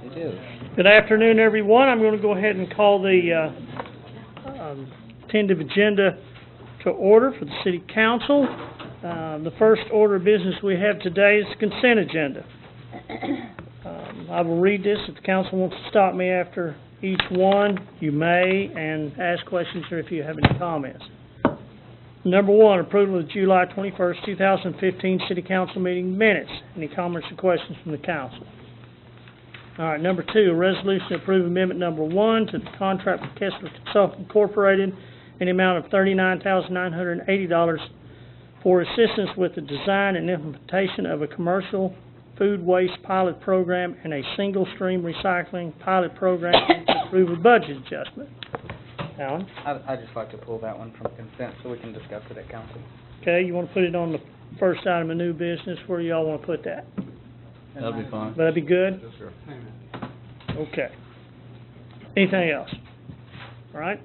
It is. Good afternoon, everyone. I'm going to go ahead and call the tentative agenda to order for the City Council. The first order of business we have today is the consent agenda. I will read this. If the council wants to stop me after each one, you may, and ask questions or if you have any comments. Number one, approval of July 21st, 2015 City Council meeting minutes. Any comments or questions from the council? All right, number two, a resolution to approve amendment number one to the contract with Kessler Consulting Incorporated in the amount of $39,980 for assistance with the design and implementation of a commercial food waste pilot program and a single stream recycling pilot program to approve a budget adjustment. Alan? I'd just like to pull that one from consent so we can discuss it at council. Okay, you want to put it on the first item of new business? Where do y'all want to put that? That'll be fine. That'd be good? Yes, sir. Okay. Anything else? All right.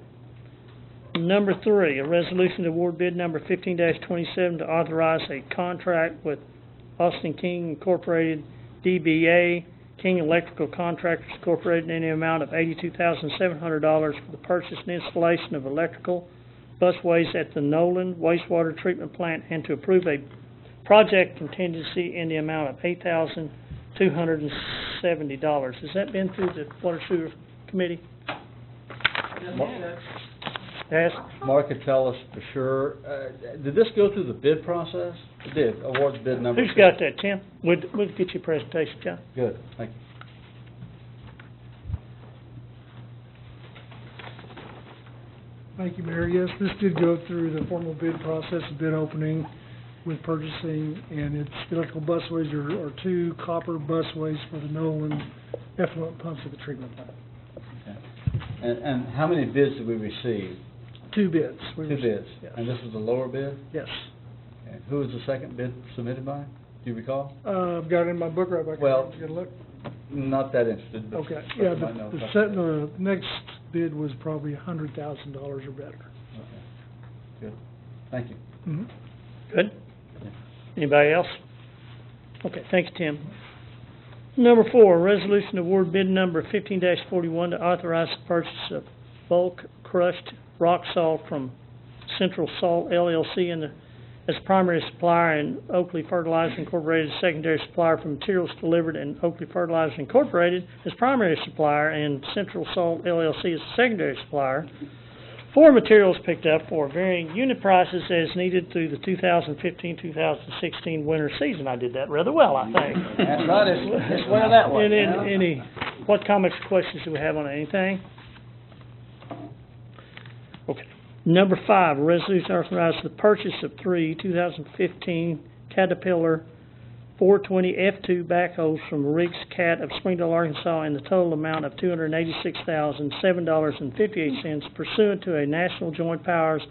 Number three, a resolution to award bid number 15-27 to authorize a contract with Austin King Incorporated, DBA, King Electrical Contractors Incorporated, in the amount of $82,700 for the purchase and installation of electrical busways at the Nolan Wastewater Treatment Plant, and to approve a project contingency in the amount of $8,270. Has that been through the Water Sewer Committee? Yes. Mark could tell us for sure. Did this go through the bid process? It did. Award bid number. Who's got that, Tim? We'll get your presentation, John. Good. Thank you. Thank you, Mayor. Yes, this did go through the formal bid process, the bid opening with purchasing, and its electrical busways are two copper busways for the Nolan effluent pumps at the treatment plant. Okay. And how many bids did we receive? Two bids. Two bids. Yes. And this was the lower bid? Yes. Okay. Who was the second bid submitted by? Do you recall? I've got it in my book right back Well, there. You gotta look. Not that interested, but Okay. but Yeah, you might know about the next bid was probably $100,000 or better. Okay. Good. Thank you. Mm-hmm. Good. Yeah. Anybody else? Okay, thank you, Tim. Number four, resolution to award bid number 15-41 to authorize the purchase of bulk crushed rock salt from Central Salt LLC as primary supplier, and Oakley Fertilizer Incorporated as secondary supplier for materials delivered, and Oakley Fertilizer Incorporated as primary supplier, and Central Salt LLC as secondary supplier for materials picked up for varying unit prices as needed through the 2015-2016 winter season. I did that rather well, I think. That's right, it's where that was. What comments or questions do we have on anything? Okay. Number five, a resolution authorizing the purchase of three 2015 Caterpillar 420 F2 backhoes from Riggs Cat of Springdale, Arkansas, in the total amount of $286,007.58 pursuant to a National Joint Powers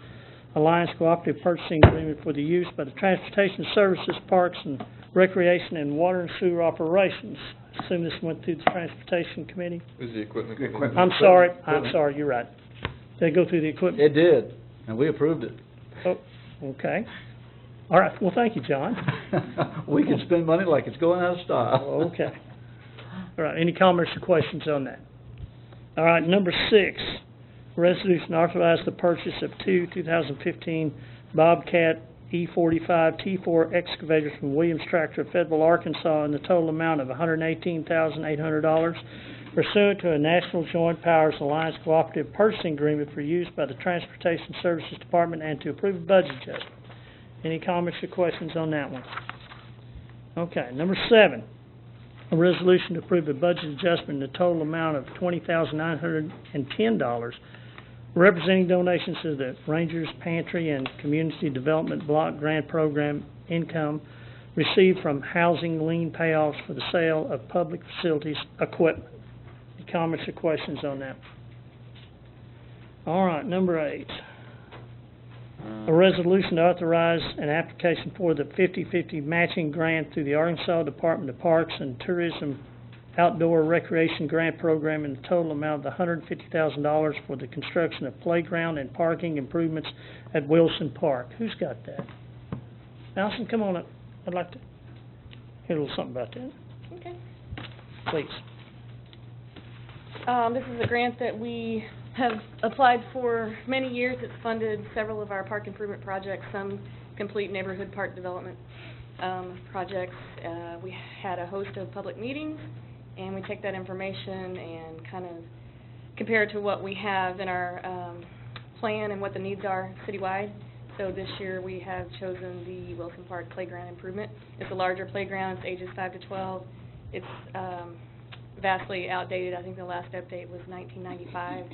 Alliance Cooperative Purchasing Agreement for the use by the Transportation Services, Parks and Recreation, and Water and Sewer Operations. I assume this went through the Transportation Committee? It was the equipment committee. I'm sorry, you're right. Did it go through the equipment? It did, and we approved it. Oh, okay. All right, well, thank you, John. We can spend money like it's going out of style. Okay. All right, any comments or questions on that? All right, number six, resolution to authorize the purchase of two 2015 Bobcat E45 T4 excavators from Williams Tractor of Fayettteville, Arkansas, in the total amount of $118,800 pursuant to a National Joint Powers Alliance Cooperative Purchasing Agreement for use by the Transportation Services Department, and to approve a budget adjustment. Any comments or questions on that one? Okay, number seven, a resolution to approve a budget adjustment in the total amount of $20,910, representing donations to the Rangers Pantry and Community Development Block Grant Program income received from housing lien payoffs for the sale of public facilities equipment. Any comments or questions on that? All right, number eight. A resolution to authorize an application for the 50-50 matching grant through the Arkansas Department of Parks and Tourism Outdoor Recreation Grant Program in the total amount of $150,000 for the construction of playground and parking improvements at Wilson Park. Who's got that? Allison, come on up. I'd like to hear a little something about that. Okay. Please. This is a grant that we have applied for many years. It's funded several of our park improvement projects, some complete neighborhood park development projects. We had a host of public meetings, and we take that information and kind of compare it to what we have in our plan and what the needs are citywide. So this year we have chosen the Wilson Park Playground Improvement. It's a larger playground. It's ages 5 to 12. It's vastly outdated. I think the last update was 1995.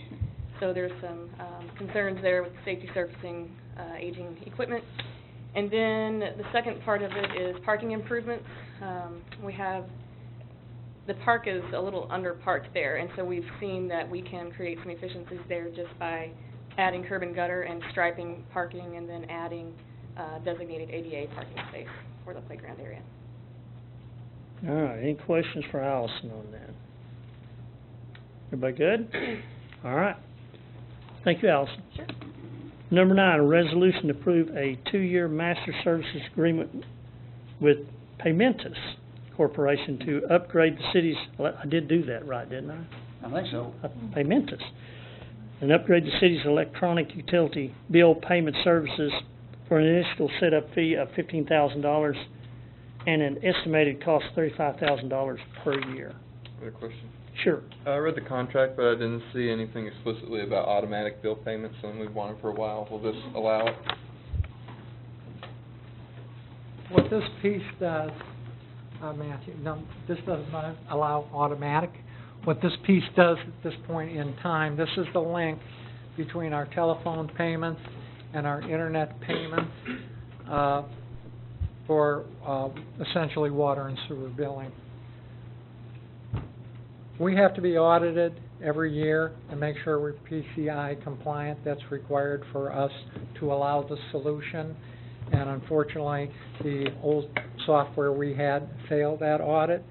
So there's some concerns there with safety surfacing, aging equipment. And then the second part of it is parking improvements. The park is a little under-parked there, and so we've seen that we can create some efficiencies there just by adding curb and gutter and striping parking, and then adding designated ADA parking space for the playground area. All right, any questions for Allison on that? Everybody good? All right. Thank you, Allison. Sure. Number 9, a resolution to approve a 2-year master services agreement with Paymentus Corporation to upgrade the city's, I did do that right, didn't I? I think so. Paymentus. And upgrade the city's electronic utility bill payment services for an initial setup fee of $15,000 and an estimated cost of $35,000 per year. I have a question. Sure. I read the contract, but I didn't see anything explicitly about automatic bill payments, and we've wanted for a while. Will this allow it? What this piece does, Matthew, no, this does not allow automatic. What this piece does at this point in time, this is the link between our telephone payments and our internet payments for essentially water and sewer billing. We have to be audited every year and make sure we're PCI compliant. That's required for us to allow the solution. And unfortunately, the old software we had failed that audit.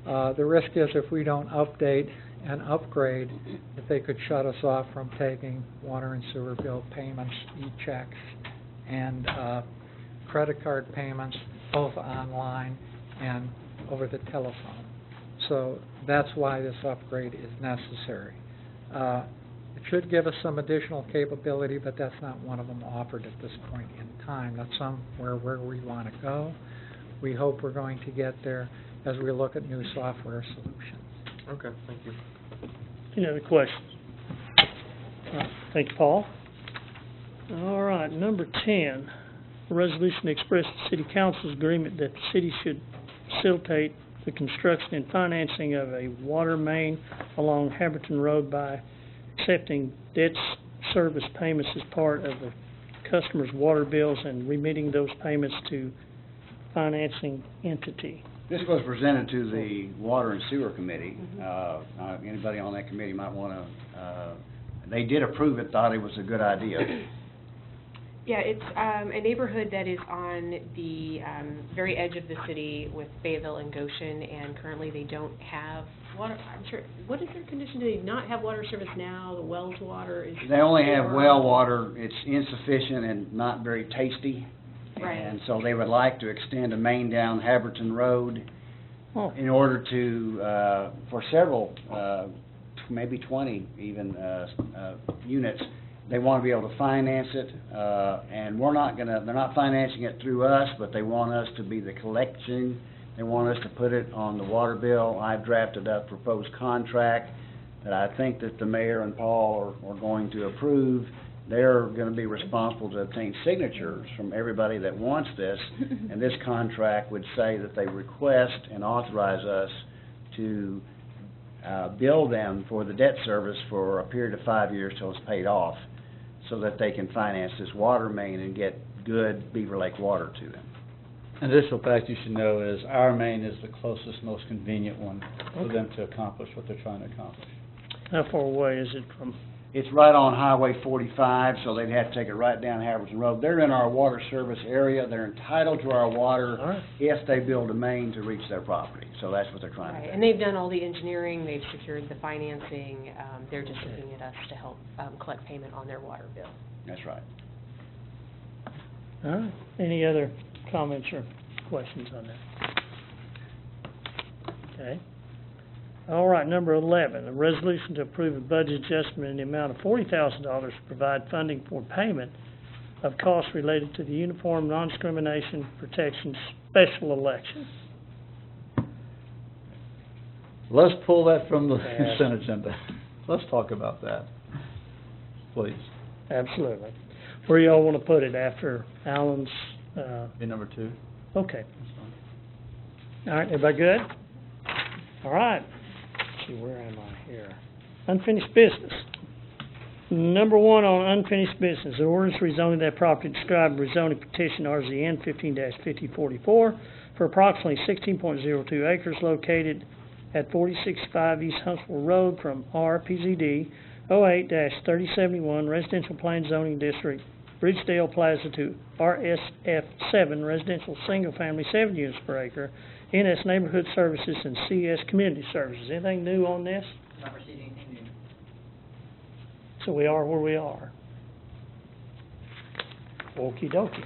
The risk is if we don't update and upgrade, that they could shut us off from taking water and sewer bill payments, e-checks, and credit card payments, both online and over the telephone. So that's why this upgrade is necessary. It should give us some additional capability, but that's not one of them offered at this point in time. That's somewhere where we want to go. We hope we're going to get there as we look at new software solutions. Okay, thank you. Any other questions? All right, thank you, Paul. All right, number 10, a resolution to express the City Council's agreement that the city should facilitate the construction and financing of a water main along Haberton Road by accepting debt service payments as part of the customer's water bills and remitting those payments to financing entity. This was presented to the Water and Sewer Committee. Anybody on that committee might want to, they did approve it, thought it was a good idea. Yeah, it's a neighborhood that is on the very edge of the city with Fayettteville and Goshen, and currently they don't have water. I'm sure, what is their condition? Do they not have water service now? The well's water is... They only have well water. It's insufficient and not very tasty. Right. And so they would like to extend a main down Haberton Road in order to, for several, maybe 20 even, units. They want to be able to finance it, and we're not gonna, they're not financing it through us, but they want us to be the collection. They want us to put it on the water bill. I've drafted up a proposed contract that I think that the mayor and Paul are going to approve. They're going to be responsible to obtain signatures from everybody that wants this, and this contract would say that they request and authorize us to bill them for the debt service for a period of 5 years till it's paid off, so that they can finance this water main and get good Beaver Lake water to them. An additional fact you should know is our main is the closest, most convenient one for them to accomplish what they're trying to accomplish. How far away is it from? It's right on Highway 45, so they'd have to take it right down Haberton Road. They're in our water service area. They're entitled to our water if they build a main to reach their property. So that's what they're trying to do. And they've done all the engineering, they've secured the financing, they're just looking at us to help collect payment on their water bill. That's right. All right. Any other comments or questions on that? Okay. All right, number 11, a resolution to approve a budget adjustment in the amount of $40,000 to provide funding for payment of costs related to the Uniform Non-Discrimination Protection Special Election. Let's pull that from the Yes. consent agenda. Let's talk about that, please. Absolutely. Where y'all want to put it, after Alan's, Be number 2. okay. That's fine. All right, everybody good? All right. Let's see, where am I here? Unfinished business. Number 1 on unfinished business, an ordinance rezoning that property described in rezoning petition RZN 15-5044 for approximately 16.02 acres located at 4065 East Huntsville Road from RPZD 08-3071 Residential Plain Zoning District, Bridgedale Plaza to RSF 7 Residential Single Family 7 units per acre, NS Neighborhood Services and CS Community Services. Anything new on this? Not received anything new. So we are where we are. Okey dokey.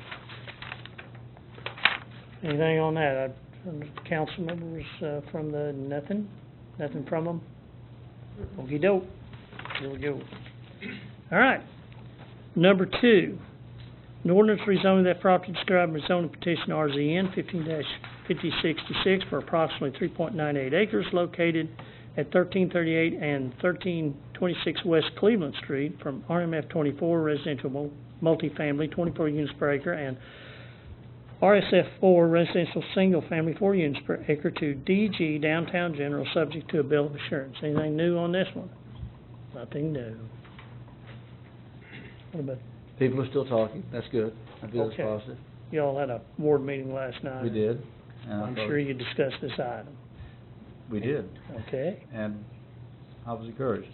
Anything on that? From the council members, from the, nothing from them? Okey doke. Here we go. All right. Number 2, an ordinance rezoning that property described in rezoning petition RZN 15-5066 for approximately 3.98 acres located at 1338 and 1326 West Cleveland Street from RMF 24 residential multifamily 24 units per acre and RSF 4 residential single family 4 units per acre to DG Downtown General subject to a bill of assurance. Anything new on this one? Nothing new. What about, People are still talking, that's good. I feel it's Okay. positive. y'all had a board meeting last night. We did. And I I'm thought- sure you discussed this item. We did, Okay, and I was encouraged.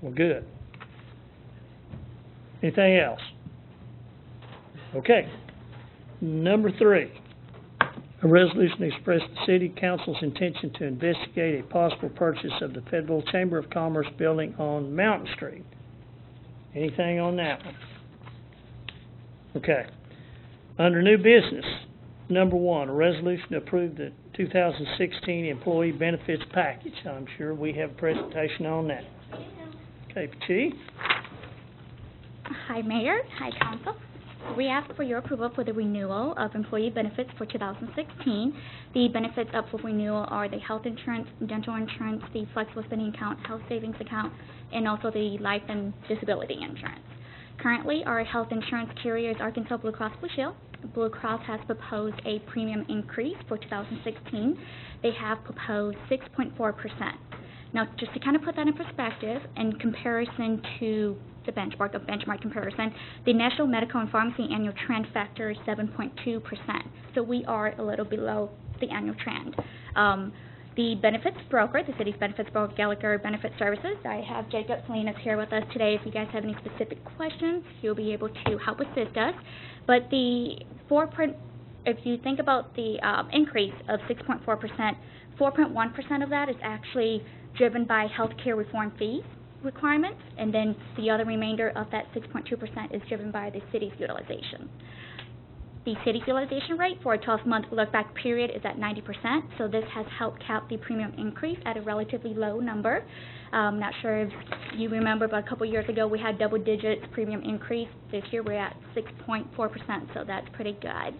well, good. Anything else? Okay. Number 3, a resolution to express the city council's intention to investigate a possible purchase of the Fayettteville Chamber of Commerce building on Mountain Street. Anything on that one? Okay. Under new business, number 1, a resolution to approve the 2016 employee benefits package. I'm sure we have a presentation on that. Okay, Chief? Hi, Mayor. Hi, Council. We ask for your approval for the renewal of employee benefits for 2016. The benefits up for renewal are the health insurance, dental insurance, the flexible spending account, health savings account, and also the life and disability insurance. Currently, our health insurance carrier is Arkansas Blue Cross Blue Shield. Blue Cross has proposed a premium increase for 2016. They have proposed 6.4%. Now, just to kind of put that in perspective, in comparison to the benchmark comparison, the National Medical and Pharmacy annual trend factor is 7.2%. So we are a little below the annual trend. The benefits broker, the city's benefits broker, Gallagher Benefit Services, I have Jacob Salinas here with us today. If you guys have any specific questions, he'll be able to help assist us. But if you think about the increase of 6.4%, 4.1% of that is actually driven by healthcare reform fees requirements, and then the other remainder of that 6.2% is driven by the city's utilization. The city's utilization rate for a 12-month look-back period is at 90%, so this has helped cap the premium increase at a relatively low number. Not sure if you remember, but a couple years ago we had double digits premium increase. This year we're at 6.4%, so that's pretty good.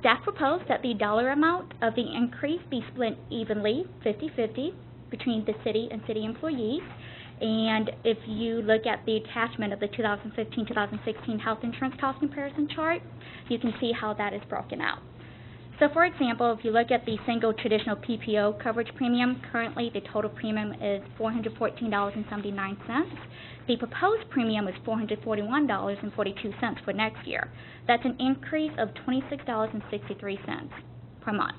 Staff proposed that the dollar amount of the increase be split evenly, 50-50, between the city and city employees. And if you look at the attachment of the 2015-2016 health insurance cost comparison chart, you can see how that is broken out. So for example, if you look at the single traditional PPO coverage premium, currently the total premium is $414.79. The proposed premium is $441.42 for next year. That's an increase of $26.63 per month.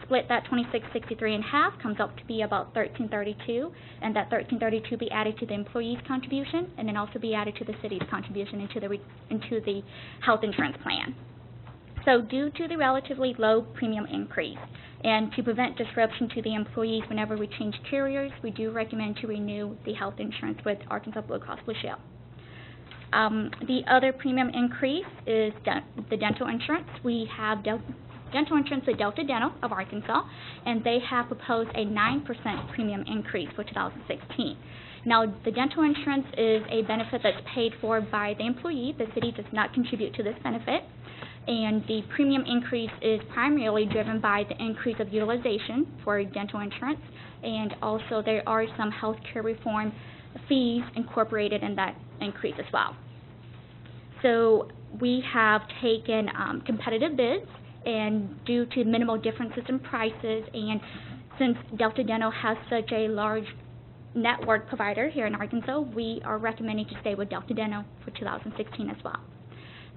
Split that $26.63 in half, comes up to be about $13.32, and that $13.32 be added to the employee's contribution, and then also be added to the city's contribution into the health insurance plan. So due to the relatively low premium increase, and to prevent disruption to the employees whenever we change carriers, we do recommend to renew the health insurance with Arkansas Blue Cross Blue Shield. The other premium increase is the dental insurance. We have dental insurance with Delta Dental of Arkansas, and they have proposed a 9% premium increase for 2016. Now, the dental insurance is a benefit that's paid for by the employee. The city does not contribute to this benefit, and the premium increase is primarily driven by the increase of utilization for dental insurance, and also there are some health care reform fees incorporated in that increase as well. So we have taken competitive bids, and due to minimal differences in prices, and since Delta Dental has such a large network provider here in Arkansas, we are recommending to stay with Delta Dental for 2016 as well.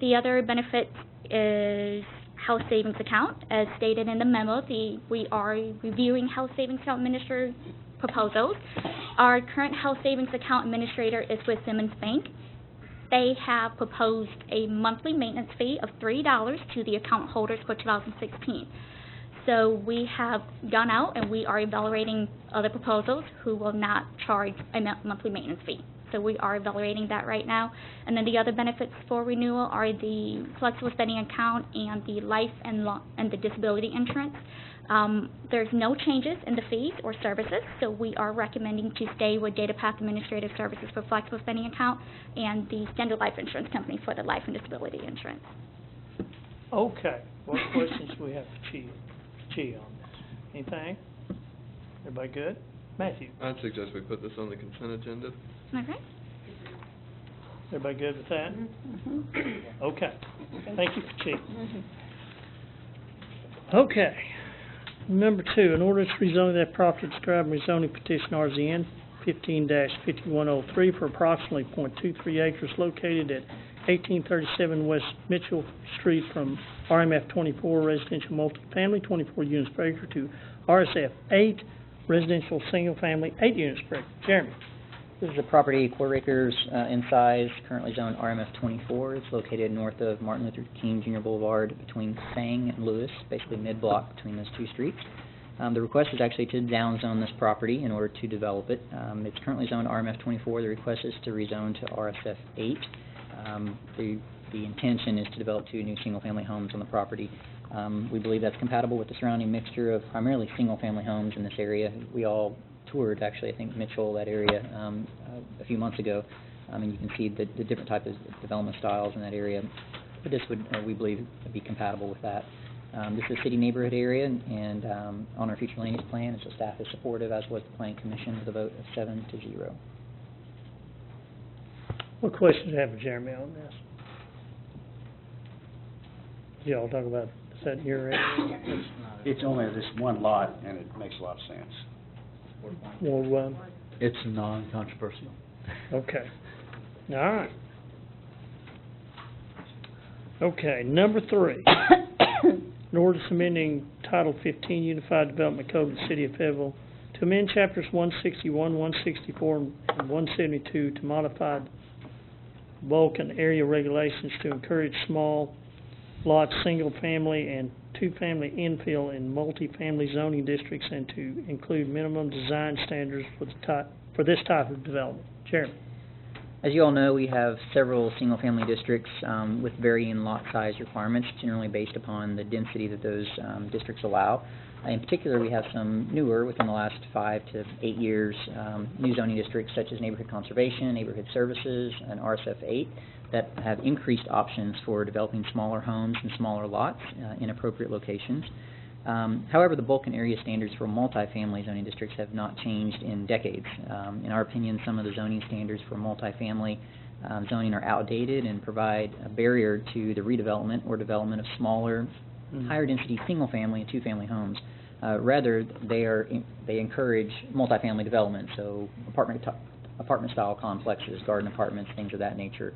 The other benefit is health savings account. As stated in the memo, we are reviewing health savings account administrator proposals. Our current health savings account administrator is with Simmons Bank. They have proposed a monthly maintenance fee of $3 to the account holders for 2016. So we have gone out and we are evaluating other proposals who will not charge a monthly maintenance fee. So we are evaluating that right now. And then the other benefits for renewal are the flexible spending account and the life and the disability insurance. There's no changes in the fees or services, so we are recommending to stay with DataPath Administrative Services for flexible spending account and the Standard Life Insurance Company for the life and disability insurance. Okay, what questions do we have for Chi on this? Anything? Everybody good? Matthew? I'd suggest we put this on the consent agenda. Okay. Everybody good with that? Okay, thank you, Chi. Okay. Number 2, in order to rezone that property described in rezoning petition RZN 15-5103 for approximately .23 acres located at 1837 West Mitchell Street from RMF 24 residential multifamily 24 units per acre to RSF 8 residential single family 8 units per acre. Jeremy? This is a property 4 acres in size, currently zoned RMF 24. It's located north of Martin Luther King Jr. Boulevard between Sang and Lewis, basically mid-block between those 2 streets. The request is actually to downzone this property in order to develop it. It's currently zoned RMF 24. The request is to rezone to RSF 8. The intention is to develop 2 new single-family homes on the property. We believe that's compatible with the surrounding mixture of primarily single-family homes in this area. We all toured, actually, I think, Mitchell, that area, a few months ago, and you can see the different types of development styles in that area. But this would, we believe, be compatible with that. This is a city neighborhood area, and on our future land use plan, so staff is supportive, as was the Planning Commission, with a vote of 7-0. What questions do you have for Jeremy on this? Y'all talk about, is that your area? It's only this one lot, and it makes a lot of sense. Ward 1? It's non-controversial. Okay. All right. Okay, number 3. An ordinance amending Title 15 Unified Development Code of the City of Fayettteville to amend Chapters 161, 164, and 172 to modify bulk and area regulations to encourage small lots, single-family, and two-family infill in multifamily zoning districts, and to include minimum design standards for this type of development. Jeremy? As you all know, we have several single-family districts with varying lot size requirements, generally based upon the density that those districts allow. In particular, we have some newer, within the last 5 to 8 years, new zoning districts such as Neighborhood Conservation, Neighborhood Services, and RSF 8 that have increased options for developing smaller homes and smaller lots in appropriate locations. However, the bulk and area standards for multifamily zoning districts have not changed in decades. In our opinion, some of the zoning standards for multifamily zoning are outdated and provide a barrier to the redevelopment or development of smaller, higher density single-family and two-family homes. Rather, they encourage multifamily development, so apartment-style complexes, garden apartments, things of that nature.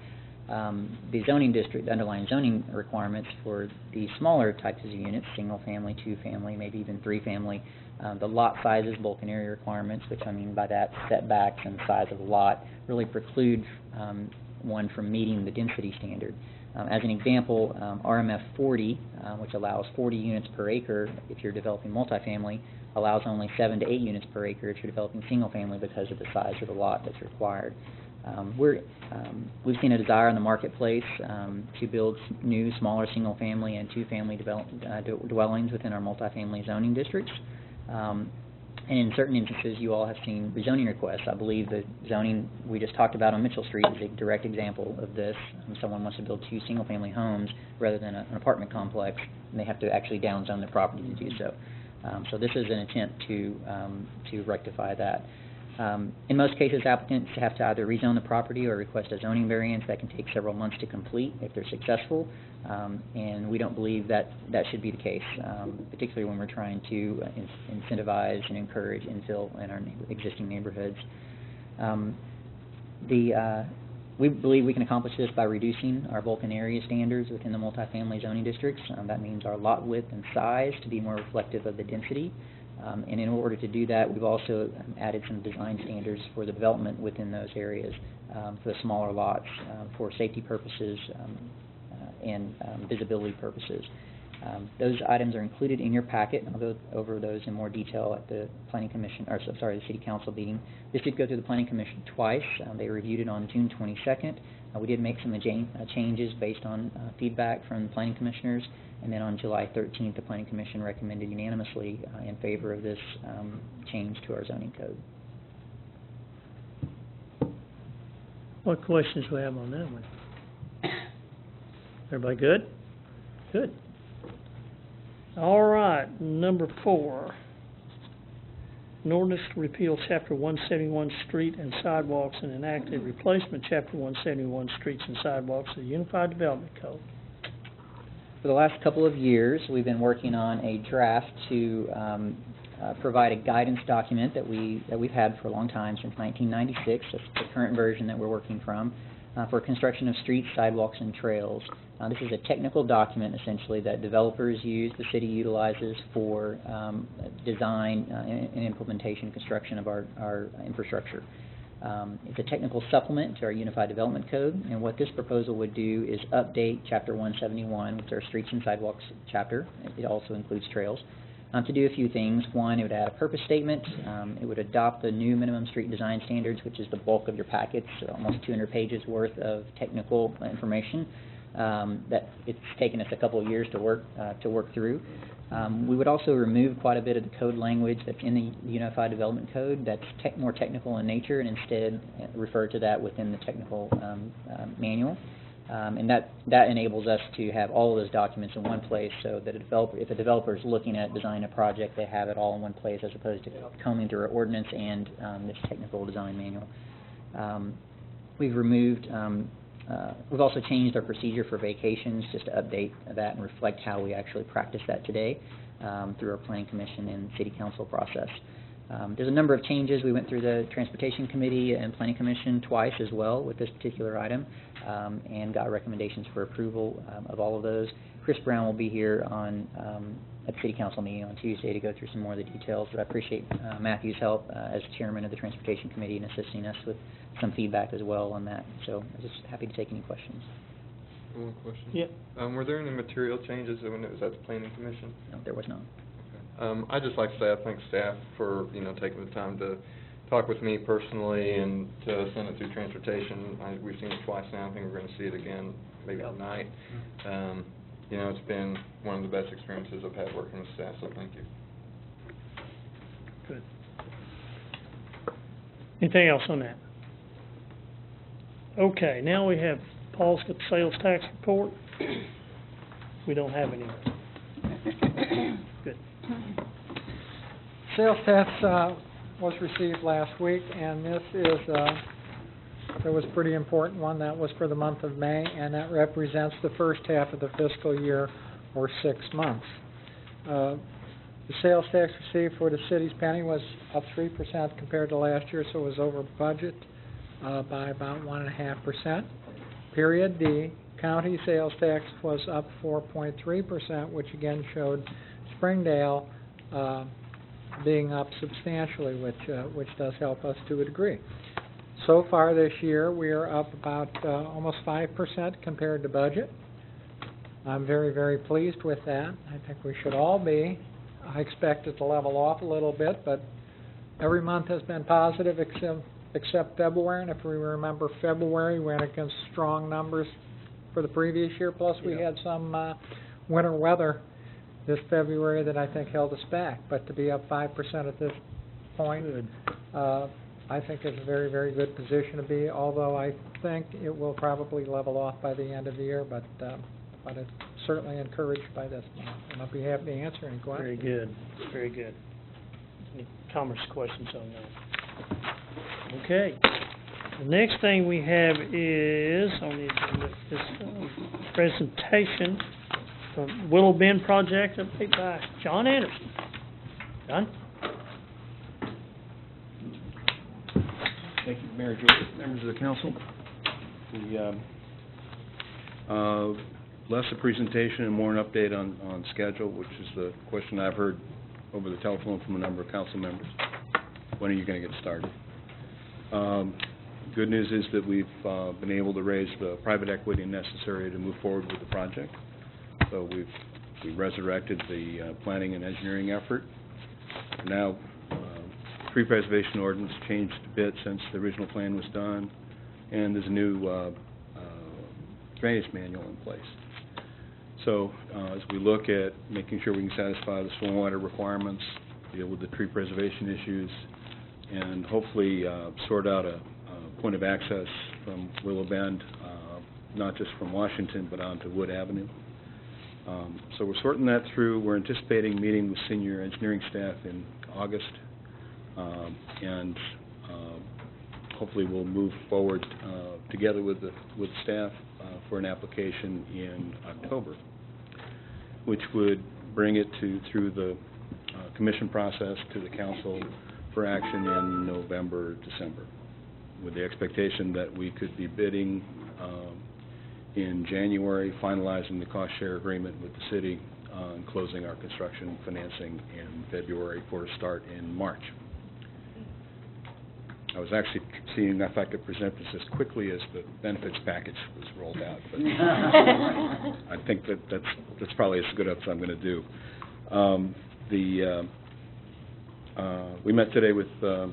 The zoning district, the underlying zoning requirements for the smaller types of units, single-family, two-family, maybe even three-family, the lot sizes, bulk and area requirements, which I mean by that setbacks and size of the lot, really preclude one from meeting the density standard. As an example, RMF 40, which allows 40 units per acre if you're developing multifamily, allows only 7 to 8 units per acre if you're developing single-family because of the size of the lot that's required. We've seen a desire in the marketplace to build new, smaller single-family and two-family dwellings within our multifamily zoning districts. And in certain instances, you all have seen rezoning requests. I believe the zoning we just talked about on Mitchell Street is a direct example of this. Someone wants to build two single-family homes rather than an apartment complex, and they have to actually downzone the property to do so. So this is an attempt to rectify that. In most cases, applicants have to either rezone the property or request a zoning variance that can take several months to complete if they're successful, and we don't believe that should be the case, particularly when we're trying to incentivize and encourage infill in our existing neighborhoods. We believe we can accomplish this by reducing our bulk and area standards within the multifamily zoning districts. That means our lot width and size to be more reflective of the density. And in order to do that, we've also added some design standards for the development within those areas for the smaller lots for safety purposes and visibility purposes. Those items are included in your packet. I'll go over those in more detail at the Planning Commission, or sorry, the City Council meeting. This did go through the Planning Commission twice. They reviewed it on June 22nd. We did make some changes based on feedback from the Planning Commissioners, and then on July 13th, the Planning Commission recommended unanimously in favor of this change to our zoning code. What questions do we have on that one? Everybody good? Good. All right, number 4. An ordinance to repeal Chapter 171 Street and Sidewalks and enact a replacement Chapter 171 Streets and Sidewalks of the Unified Development Code. For the last couple of years, we've been working on a draft to provide a guidance document that we've had for a long time, since 1996. That's the current version that we're working from, for construction of streets, sidewalks, and trails. This is a technical document, essentially, that developers use, the city utilizes for design and implementation, construction of our infrastructure. It's a technical supplement to our Unified Development Code, and what this proposal would do is update Chapter 171, which is our Streets and Sidewalks chapter. It also includes trails. To do a few things. One, it would add a purpose statement. It would adopt the new minimum street design standards, which is the bulk of your packets, almost 200 pages worth of technical information that it's taken us a couple of years to work through. We would also remove quite a bit of the code language that's in the Unified Development Code that's more technical in nature, and instead refer to that within the technical manual. And that enables us to have all of those documents in one place, so that if a developer is looking at designing a project, they have it all in one place, as opposed to combing through our ordinance and this technical design manual. We've also changed our procedure for vacations, just to update that and reflect how we actually practice that today through our Planning Commission and City Council process. There's a number of changes. We went through the Transportation Committee and Planning Commission twice as well with this particular item, and got recommendations for approval of all of those. Chris Brown will be here at the City Council meeting on Tuesday to go through some more of the details, but I appreciate Matthew's help as chairman of the Transportation Committee in assisting us with some feedback as well on that. So I'm just happy to take any questions. One question. Yep. Were there any material changes when it was at the Planning Commission? No, there was none. I'd just like to say I thank staff for, taking the time to talk with me personally and to send it through transportation. We've seen it twice now. I think we're going to see it again maybe tonight. It's been one of the best experiences I've had working with staff, so thank you. Good. Anything else on that? Okay, now we have Paul's got the sales tax report. We don't have any. Good. Sales tax was received last week, and this is, it was a pretty important one. That was for the month of May, and that represents the first half of the fiscal year, or 6 months. The sales tax received for the city's penny was up 3% compared to last year, so it was over budget by about 1.5%. Period. The county sales tax was up 4.3%, which again showed Springdale being up substantially, which does help us to a degree. So far this year, we are up about almost 5% compared to budget. I'm very, very pleased with that. I think we should all be. I expect it to level off a little bit, but every month has been positive except February, and if we remember February, we went against strong numbers for the previous year, plus we had some winter weather this February that I think held us back. But to be up 5% at this point, I think it's a very, very good position to be, although I think it will probably level off by the end of the year, but it's certainly encouraged by this, and I'll be happy to answer any questions. Very good, very good. Any comments, questions on that? Okay. The next thing we have is, on the agenda, is presentation from Willow Bend Project, update by John Anderson. John? Thank you, Mayor George, members of the council. Less a presentation and more an update on schedule, which is the question I've heard over the telephone from a number of council members. When are you going to get started? Good news is that we've been able to raise the private equity necessary to move forward with the project. So we've resurrected the planning and engineering effort. Now, tree preservation ordinance changed a bit since the original plan was done, and there's a new drainage manual in place. So as we look at making sure we can satisfy the stormwater requirements, deal with the tree preservation issues, and hopefully sort out a point of access from Willow Bend, not just from Washington, but onto Wood Avenue. So we're sorting that through. We're anticipating meeting with senior engineering staff in August, and hopefully we'll move forward together with staff for an application in October, which would bring it through the commission process to the council for action in November, December, with the expectation that we could be bidding in January, finalizing the cost share agreement with the city, and closing our construction financing in February for a start in March. I was actually seeing if I could present this as quickly as the benefits package was rolled out, but I think that's probably as good as I'm going to do. We met today with the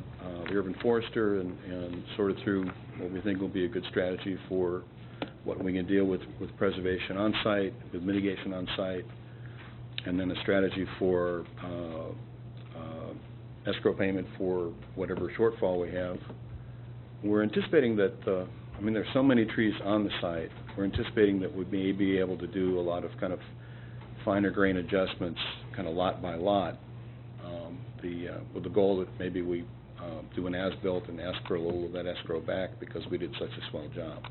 urban forester and sorted through what we think will be a good strategy for what we can deal with preservation on site, with mitigation on site, and then a strategy for escrow payment for whatever shortfall we have. We're anticipating that, there's so many trees on the site, we're anticipating that we may be able to do a lot of kind of finer grain adjustments, kind of lot by lot, with the goal that maybe we do an as-built and ask for a little of that escrow back because we did such a swell job.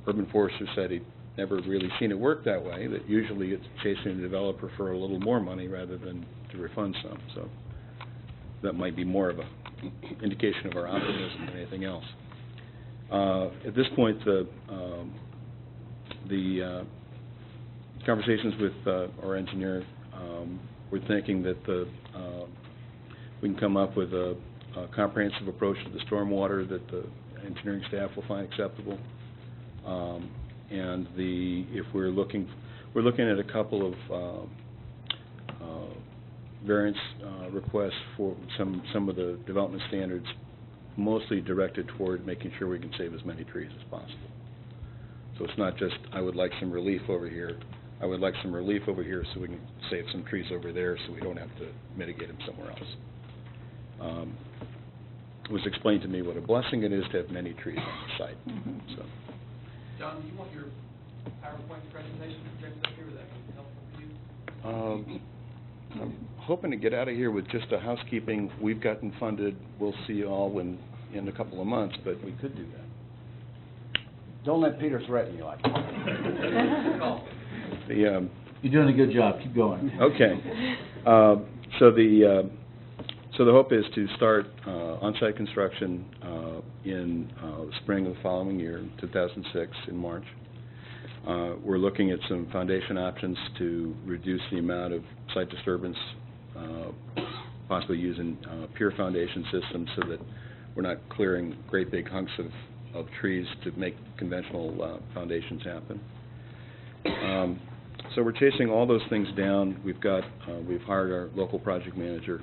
Urban Forester said he'd never really seen it work that way, that usually it's chasing the developer for a little more money rather than to refund some. So that might be more of an indication of our optimism than anything else. At this point, the conversations with our engineer, we're thinking that we can come up with a comprehensive approach to the stormwater that the engineering staff will find acceptable. And if we're looking at a couple of variance requests for some of the development standards, mostly directed toward making sure we can save as many trees as possible. So it's not just, I would like some relief over here. I would like some relief over here so we can save some trees over there so we don't have to mitigate them somewhere else. It was explained to me what a blessing it is to have many trees on the site. So. John, do you want your PowerPoint presentation projected up here? Would that be helpful for you? I'm hoping to get out of here with just a housekeeping. We've gotten funded. We'll see you all in a couple of months, but we could do that. Don't let Peter threaten you like that. You're doing a good job. Keep going. Okay. So the hope is to start on-site construction in the spring of the following year, 2006, in March. We're looking at some foundation options to reduce the amount of site disturbance, possibly using pure foundation systems so that we're not clearing great big hunks of trees to make conventional foundations happen. So we're chasing all those things down. We've hired our local project manager,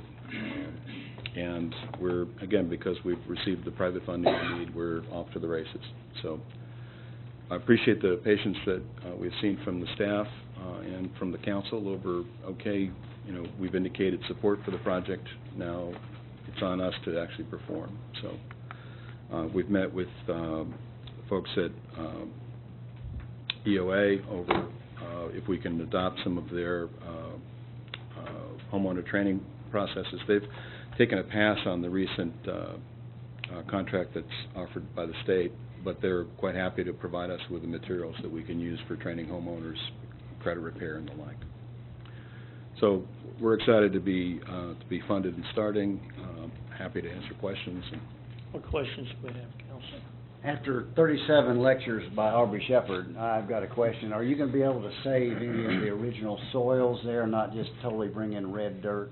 And we're, again, because we've received the private funding we need, we're off to the races. So I appreciate the patience that we've seen from the staff and from the council over, okay, you know, we've indicated support for the project. Now it's on us to actually perform. So we've met with folks at EOA over if we can adopt some of their homeowner training processes. They've taken a pass on the recent contract that's offered by the state, but they're quite happy to provide us with the materials that we can use for training homeowners, credit repair and the like. So we're excited to be funded and starting. Happy to answer questions. What questions do we have, Council? After 37 lectures by Aubrey Shepard, I've got a question. Are you going to be able to save any of the original soils there, not just totally bring in red dirt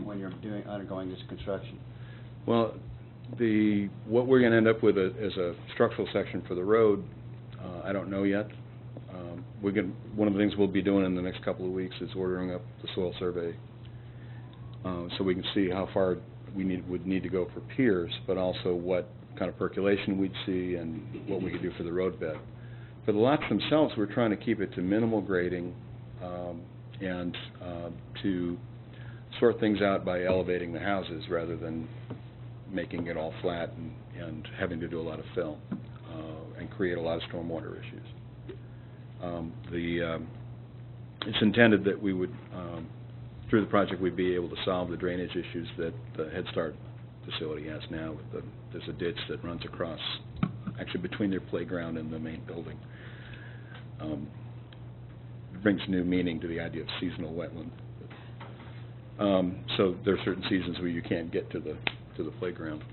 when you're undergoing this construction? Well, what we're going to end up with as a structural section for the road, I don't know yet. One of the things we'll be doing in the next couple of weeks is ordering up the soil survey, so we can see how far we would need to go for piers, but also what kind of percolation we'd see and what we could do for the road bed. For the lots themselves, we're trying to keep it to minimal grading and to sort things out by elevating the houses rather than making it all flat and having to do a lot of fill and create a lot of stormwater issues. It's intended that we would, through the project, we'd be able to solve the drainage issues that the Head Start facility has now. There's a ditch that runs across, actually between their playground and the main building. It brings new meaning to the idea of seasonal wetland. So there are certain seasons where you can't get to the playground.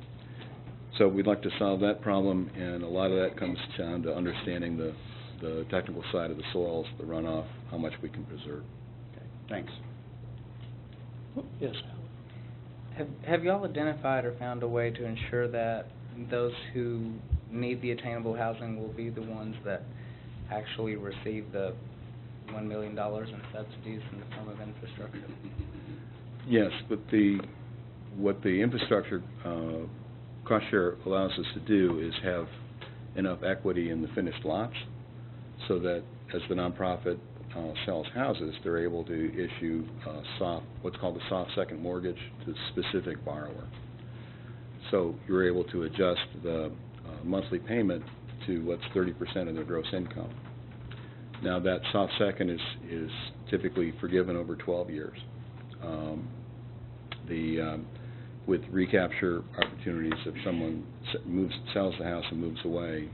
So we'd like to solve that problem, and a lot of that comes down to understanding the technical side of the soils, the runoff, how much we can preserve. Okay, thanks. Yes. Have y'all identified or found a way to ensure that those who need the attainable housing will be the ones that actually receive the $1 million in subsidies in the form of infrastructure? Yes, but what the infrastructure cost share allows us to do is have enough equity in the finished lots so that as the nonprofit sells houses, they're able to issue what's called a soft second mortgage to the specific borrower. So you're able to adjust the monthly payment to what's 30% of their gross income. Now that soft second is typically forgiven over 12 years. With recapture opportunities, if someone sells the house and moves away,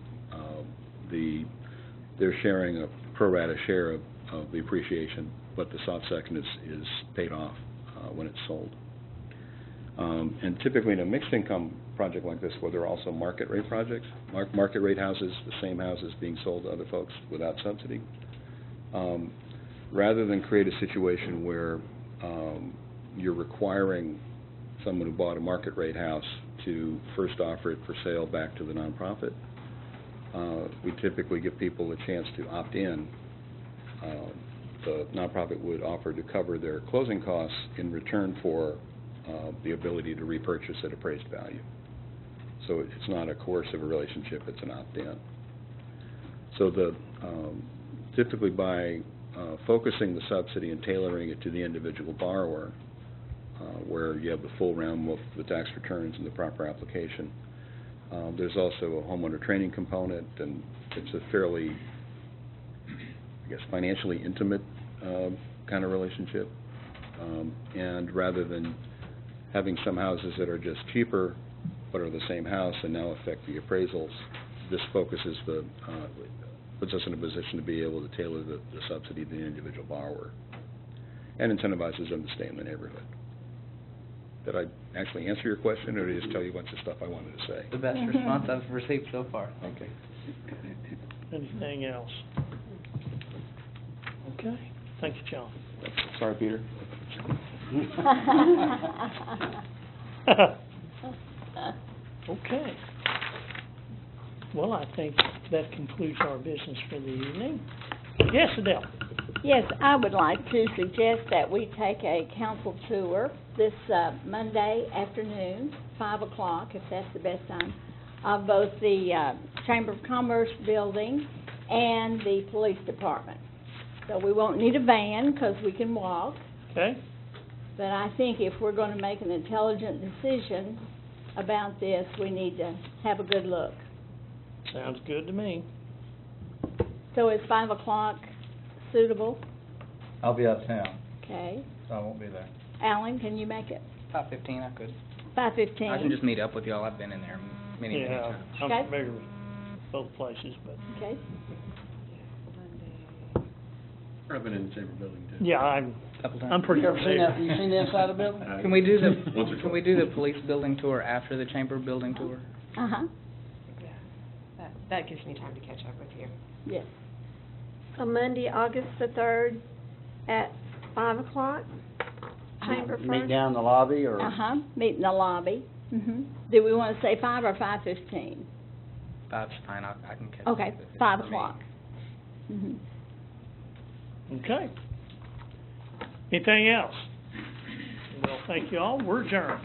they're sharing a pro rata share of the appreciation, but the soft second is paid off when it's sold. And typically in a mixed income project like this, where there are also market rate projects, market rate houses, the same houses being sold to other folks without subsidy, rather than create a situation where you're requiring someone who bought a market rate house to first offer it for sale back to the nonprofit, we typically give people a chance to opt in. The nonprofit would offer to cover their closing costs in return for the ability to repurchase at appraised value. So it's not a coercive relationship, it's an opt-in. So typically by focusing the subsidy and tailoring it to the individual borrower, where you have the full realm of the tax returns and the proper application, there's also a homeowner training component, and it's a fairly, I guess, financially intimate kind of relationship. And rather than having some houses that are just cheaper but are the same house and now affect the appraisals, this focuses puts us in a position to be able to tailor the subsidy to the individual borrower and incentivizes them to stay in the neighborhood. Did I actually answer your question, or did I just tell you a bunch of stuff I wanted to say? The best response I've received so far. Okay. Anything else? Okay. Thank you, John. Sorry, Peter. Okay. Well, I think that concludes our business for the evening. Yes, Adele? Yes, I would like to suggest that we take a council tour this, Monday afternoon, 5 o'clock, if that's the best time, of both the, Chamber of Commerce building and the police department. So we won't need a van, 'cause we can walk. Okay, But I think if we're gonna make an intelligent decision about this, we need to have a good look. sounds good to me. So is 5 o'clock suitable? I'll be out of town, Okay. so I won't be there. Alan, can you make it? 5:15, I could. 5:15? I can just meet up with y'all, I've been in there many Yeah, times. I'm Okay. familiar with both places, but, Okay. I've been in the chamber building too. yeah, I'm Couple times. I'm pretty You ever seen that, familiar. you seen the inside of the building? Can we do Once or can we do the police building tour after the chamber building tour? Uh-huh, Yeah, that gives me time to catch up with you. yes. So Monday, August the 3rd, at 5 o'clock, Chamber Meet first? down in the lobby, or? Uh-huh, meet in the lobby. Do we wanna say 5 or 5:15? 5's fine, I can catch. Okay, up if it's 5 for me. o'clock. Mhm. Okay. Anything else? Well, thank you all, we're adjourned.